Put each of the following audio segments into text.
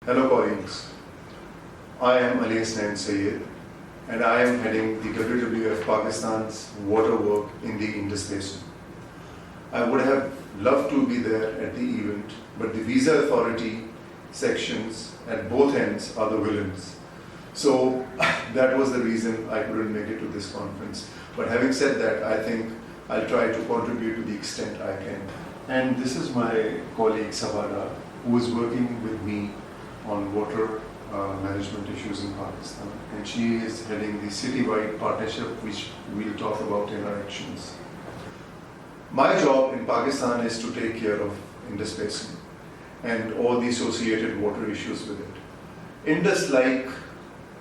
Hello colleagues, I am Ali Hasnain Sayed and I am heading the WWF Pakistan's water work in the Indus Basin. I would have loved to be there at the event, but the visa authority sections at both ends are the villains. So that was the reason I couldn't make it to this conference. But having said that, I think I'll try to contribute to the extent I can. And this is my colleague Sabara, who is working with me on water management issues in Pakistan, and she is heading the citywide partnership which we'll talk about in our actions. My job in Pakistan is to take care of Indus Basin and all the associated water issues with it. Indus, like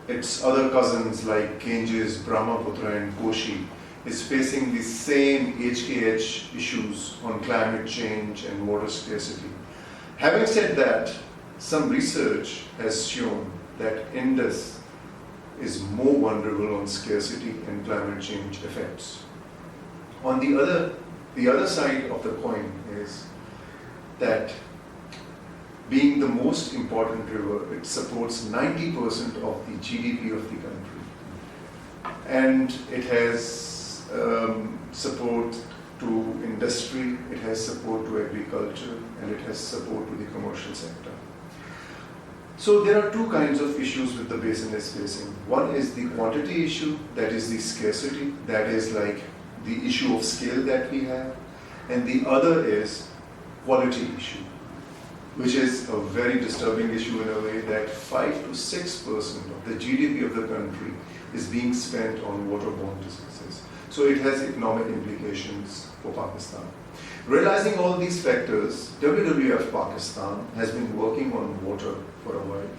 its other cousins like Ganges, Brahmaputra and Koshi, is facing the same HKH issues on climate change and water scarcity. Having said that, some research has shown that Indus is more vulnerable on scarcity and climate change effects. On the other side of the coin is that being the most important river, it supports 90% of the GDP of the country. And it has support to industry, it has support to agriculture, and it has support to the commercial sector. So there are two kinds of issues with the basin is facing. One is the quantity issue, that is the scarcity, that is like the issue of scale that we have. And the other is quality issue, which is a very disturbing issue in a way that 5 to 6% of the GDP of the country is being spent on waterborne diseases. So it has economic implications for Pakistan. Realizing all these factors, WWF Pakistan has been working on water for a while,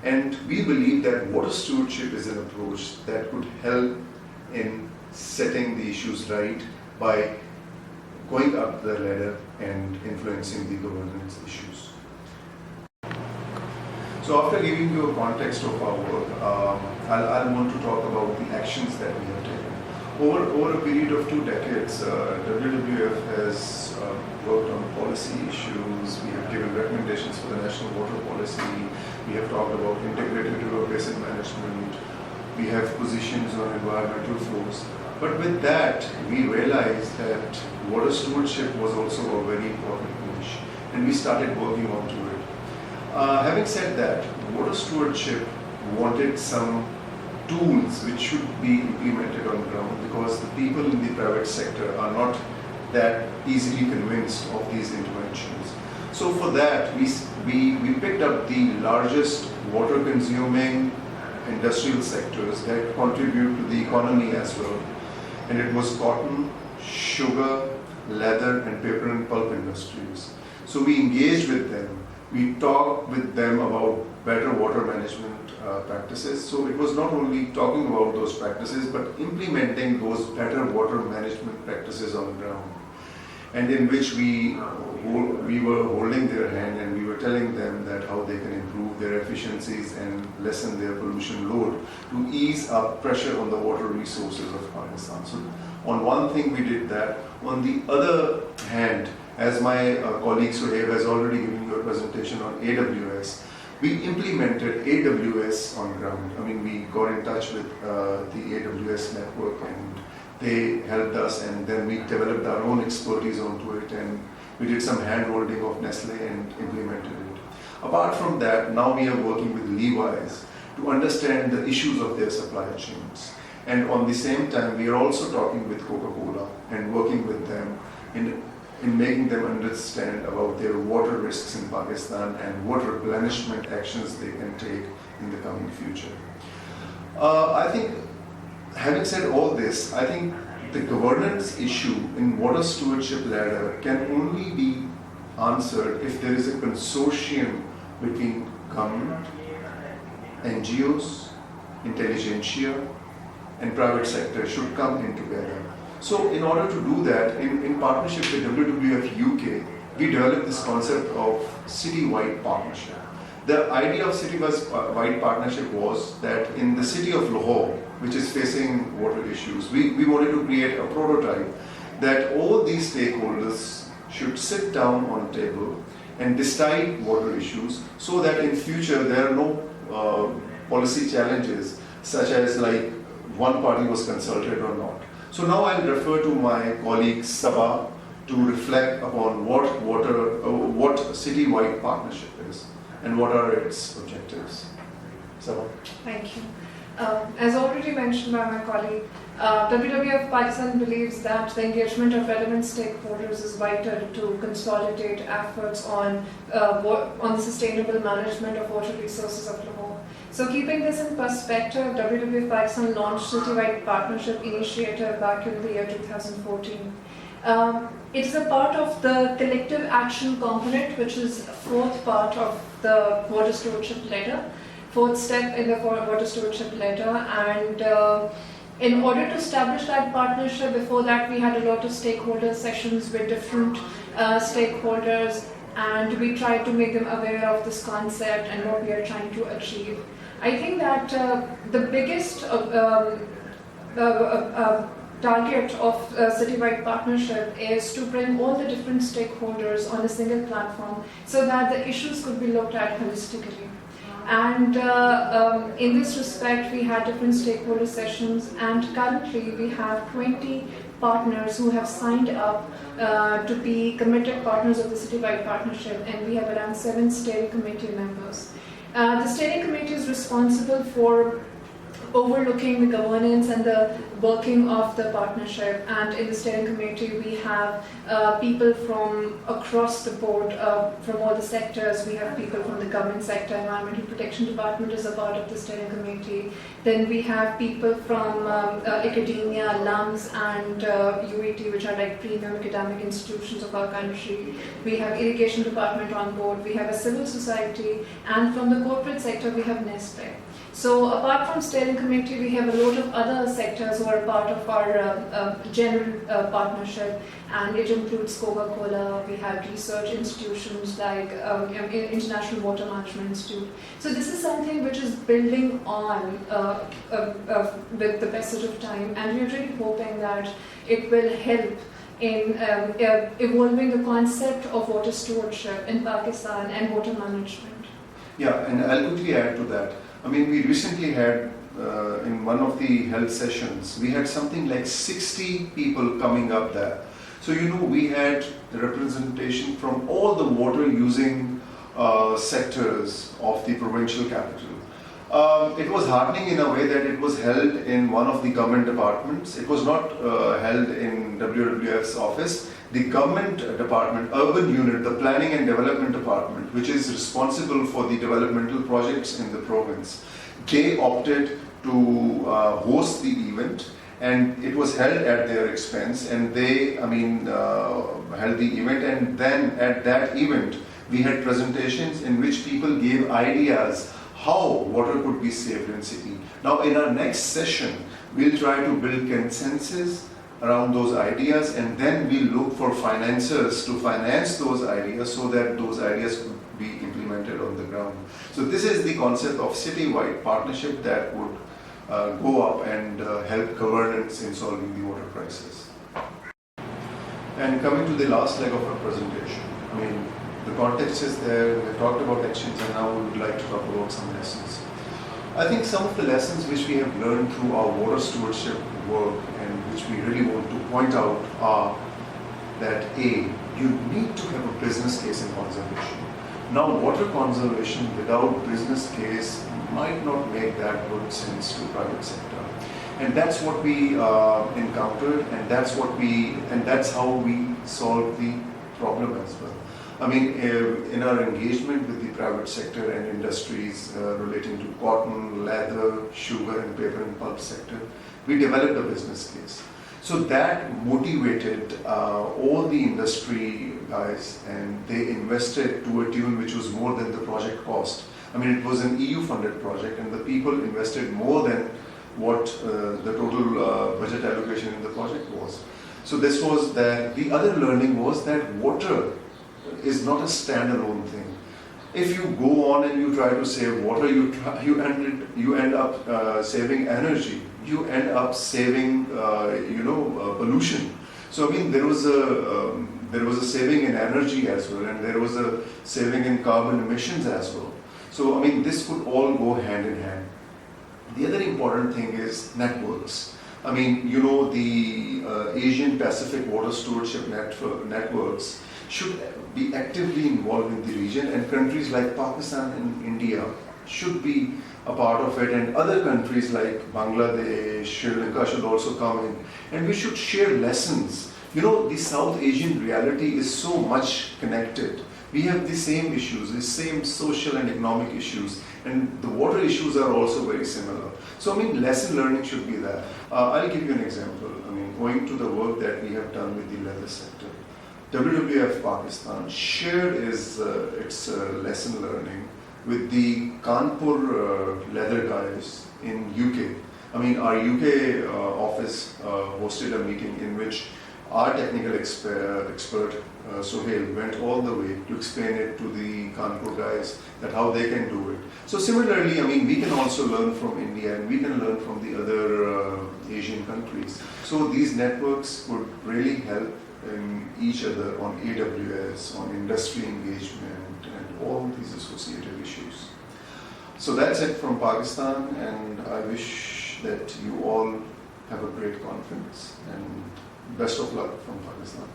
and we believe that water stewardship is an approach that could help in setting the issues right by going up the ladder and influencing the governance issues. So after giving you a context of our work, I'll want to talk about the actions that we have taken. Over a period of 2 decades, WWF has worked on policy issues. We have given recommendations for the national water policy. We have talked about integrated river basin management. We have positions on environmental flows. But with that, we realized that water stewardship was also a very important niche, and we started working onto it. Having said that, water stewardship wanted some tools which should be implemented on ground, because the people in the private sector are not that easily convinced of these interventions. So for that, we picked up the largest water consuming industrial sectors that contribute to the economy as well. And it was cotton, sugar, leather and paper and pulp industries. So we engaged with them. We talked with them about better water management practices. So it was not only talking about those practices, but implementing those better water management practices on the ground, and in which we were holding their hand and we were telling them that how they can improve their efficiencies and lessen their pollution load to ease up pressure on the water resources of Pakistan. So on one thing we did that. On the other hand, as my colleague Suhaib has already given you a presentation on AWS, we implemented AWS on ground. I mean, we got in touch with the AWS network and they helped us, and then we developed our own expertise onto it, and we did some hand-holding of Nestle and implemented it. Apart from that, now we are working with Levi's to understand the issues of their supply chains. And on the same time, we are also talking with Coca-Cola and working with them in making them understand about their water risks in Pakistan and what replenishment actions they can take in the coming future. I think, having said all this, I think the governance issue in water stewardship ladder can only be answered if there is a consortium between government, NGOs, intelligentsia, and private sector should come in together. So in order to do that, in partnership with WWF UK, we developed this concept of city-wide partnership. The idea of city-wide partnership was that in the city of Lahore, which is facing water issues, we wanted to create a prototype that all these stakeholders should sit down on a table and decide water issues so that in future there are no policy challenges such as like one party was consulted or not. So now I'll refer to my colleague Sabha to reflect upon what city-wide partnership is and what are its objectives. Sabha. Thank you. As already mentioned by my colleague, WWF Pakistan believes that the engagement of relevant stakeholders is vital to consolidate efforts on the sustainable management of water resources of Lahore. So keeping this in perspective, WWF Pakistan launched Citywide Partnership Initiative back in the year 2014. It is a part of the collective action component, which is a fourth part of the water stewardship ladder, fourth step in the water stewardship ladder. And in order to establish that partnership, before that we had a lot of stakeholder sessions with different stakeholders, and we tried to make them aware of this concept and what we are trying to achieve. I think that the biggest target of Citywide Partnership is to bring all the different stakeholders on a single platform so that the issues could be looked at holistically. And in this respect, we had different stakeholder sessions, and currently we have 20 partners who have signed up to be committed partners of the Citywide Partnership, and we have around 7 steering committee members. The steering committee is responsible for overlooking the governance and the working of the partnership, and in the steering committee we have people from across the board, from all the sectors. We have people from the government sector. Environmental Protection Department is a part of the steering committee. Then we have people from academia, LUMS and UET, which are like premium academic institutions of our country. We have Irrigation Department on board. We have a civil society, and from the corporate sector we have NESPE. So apart from steering committee, we have a lot of other sectors who are part of our general partnership, and it includes Coca-Cola. We have research institutions like International Water Management Institute. So this is something which is building on with the passage of time, and we're really hoping that it will help in evolving the concept of water stewardship in Pakistan and water management. Yeah, and I'll quickly add to that. I mean, we recently had, in one of the health sessions, we had something like 60 people coming up there. So, you know, we had representation from all the water using sectors of the provincial capital. It was heartening in a way that it was held in one of the government departments. It was not held in WWF's office. The government department, urban unit, the planning and development department, which is responsible for the developmental projects in the province, they opted to host the event, and it was held at their expense, and they, held the event, and then at that event, we had presentations in which people gave ideas how water could be saved in city. Now in our next session, we'll try to build consensus around those ideas, and then we look for financiers to finance those ideas so that those ideas could be implemented on the ground. So this is the concept of citywide partnership that would go up and help governance in solving the water crisis. And coming to the last leg of our presentation, I mean, the context is there, we've talked about actions, and now we would like to talk about some lessons. I think some of the lessons which we have learned through our water stewardship work and which we really want to point out are that A, you need to have a business case in conservation. Now, water conservation without business case might not make that good sense to private sector. And that's what we encountered, and that's how we solve the problem as well. I mean, in our engagement with the private sector and industries relating to cotton, leather, sugar and paper and pulp sector, we developed a business case. So that motivated all the industry guys, and they invested to a tune which was more than the project cost. I mean, it was an EU funded project, and the people invested more than what the total budget allocation in the project was. So this was that. The other learning was that water is not a standalone thing. If you go on and you try to save water, you end up saving energy. You end up saving pollution. So I mean, there was a there was a saving in energy as well, and there was a saving in carbon emissions as well. So, I mean, this could all go hand in hand. The other important thing is networks. I mean, you know, the Asian Pacific Water Stewardship networks should be actively involved in the region, and countries like Pakistan and India should be a part of it, and other countries like Bangladesh, Sri Lanka should also come in, and we should share lessons. You know, the South Asian reality is so much connected. We have the same issues, the same social and economic issues, and the water issues are also very similar. So, I mean, lesson learning should be there. I'll give you an example. I mean, going to the work that we have done with the leather sector. WWF Pakistan shared its lesson learning with the Kanpur leather guys in UK. I mean, our UK office hosted a meeting in which our technical expert Sohail went all the way to explain it to the Kanpur guys that how they can do it. So similarly, I mean, we can also learn from India, and we can learn from the other Asian countries. So these networks would really help in each other on AWS, on industry engagement, and all these associated issues. So that's it from Pakistan, and I wish that you all have a great conference, and best of luck from Pakistan.